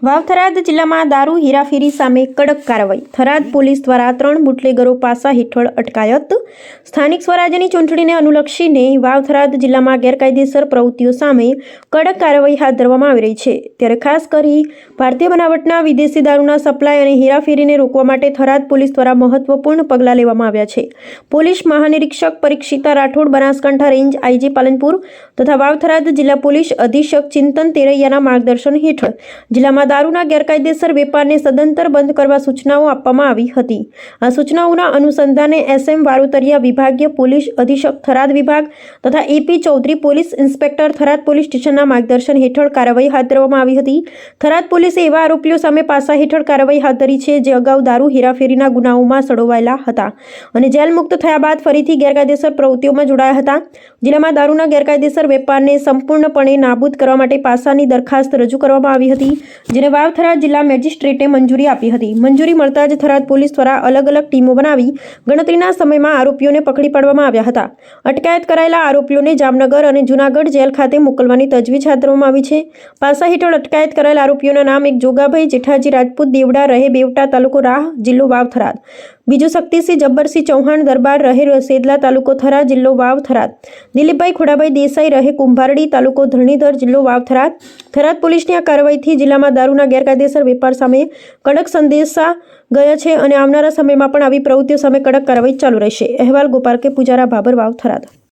વાવ-થરાદ જિલ્લામાં દારૂ હેરાફેરી સામે કડક કાર્યવાહી. થરાદ પોલીસ દ્વારા 3 બુટલેગરો પાસા હેઠળ અટકાયત. સ્થાનિક સ્વરાજ્યની ચૂંટણીને અનુલક્ષીને વાવ-થરાદ જિલ્લામાં ગેરકાયદેસર પ્રવૃત્તિઓ સામે કડક કાર્યવાહી હાથ ધરવામાં આવી રહી છે. ત્યારે ખાસ કરી ભારતીય બનાવટના વિદેશી દારૂના સપ્લાય અને હેરાફેરીને રોકવા માટે થરાદ પોલીસ દ્વારા મહત્વપૂર્ણ પગલાં લેવામાં આવ્યા છે. Police મહાનિરીક્ષક Parikshita Rathod, Banaskantha range IG Palanpur તથા વાવ-થરાદ જિલ્લા પોલીસ અધિક્ષક ચિંતન તેરૈયાના માર્ગદર્શન હેઠળ જિલ્લામાં દારૂના ગેરકાયદેસર વેપારને સદંતર બંધ કરવા સૂચનાઓ આપવામાં આવી હતી. આ સૂચનાઓના અનુસંધાને એસએમ વારોતરિયા વિભાગીય પોલીસ અધિક્ષક થરાદ વિભાગ તથા A P Chaudhary police inspector Tharad પોલીસ સ્ટેશનના માર્ગદર્શન હેઠળ કાર્યવાહી હાથ ધરવામાં આવી હતી. થરાદ પોલીસે એવા આરોપીઓ સામે પાસા હેઠળ કાર્યવાહી હાથ ધરી છે જે અગાઉ દારૂ હેરાફેરીના ગુનાઓમાં સંડોવાયેલા હતા અને જેલ મુક્ત થયા બાદ ફરીથી ગેરકાયદેસર પ્રવૃત્તિઓમાં જોડાયા હતા. જિલ્લામાં દારૂના ગેરકાયદેસર વેપારને સંપૂર્ણપણે નાબૂદ કરવા માટે પાસાની દરખાસ્ત રજૂ કરવામાં આવી હતી, જેને વાવ-થરાદ જિલ્લા મેજિસ્ટ્રેટે મંજૂરી આપી હતી. મંજૂરી મળતા જ થરાદ પોલીસ દ્વારા અલગ અલગ ટીમો બનાવી ગણતરીના સમયમાં આરોપીઓને પકડી પાડવામાં આવ્યા હતા. અટકાયત કરાયેલા આરોપીઓને જામનગર અને જૂનાગઢ જેલ ખાતે મોકલવાની તજવીજ હાથ ધરવામાં આવી છે. પાસા હેઠળ અટકાયત કરાયેલા આરોપીઓના નામ: એક જોગાભાઈ જેઠાજી રાજપૂત દેવડા, રહે બેવટા, તાલુકો રાહ, જિલ્લો વાવ-થરાદ; બીજો શક્તિસિંહ જબ્બરસિંહ ચૌહાણ દરબાર, રહે સેદલા, તાલુકો થરા, જિલ્લો વાવ-થરાદ; દિલીપભાઈ ખોડાભાઈ દેસાઈ, રહે કુંભારડી, તાલુકો ધરણીધર, જિલ્લો વાવ-થરાદ. થરાદ પોલીસની આ કાર્યવાહીથી જિલ્લામાં દારૂના ગેરકાયદેસર વેપાર સામે કડક સંદેશા ગયા છે અને આવનારા સમયમાં પણ આવી પ્રવૃત્તિઓ સામે કડક કાર્યવાહી ચાલુ રહેશે. અહેવાલ: ગોપાલ કે પૂજારા, ભાબર, વાવ-થરાદ.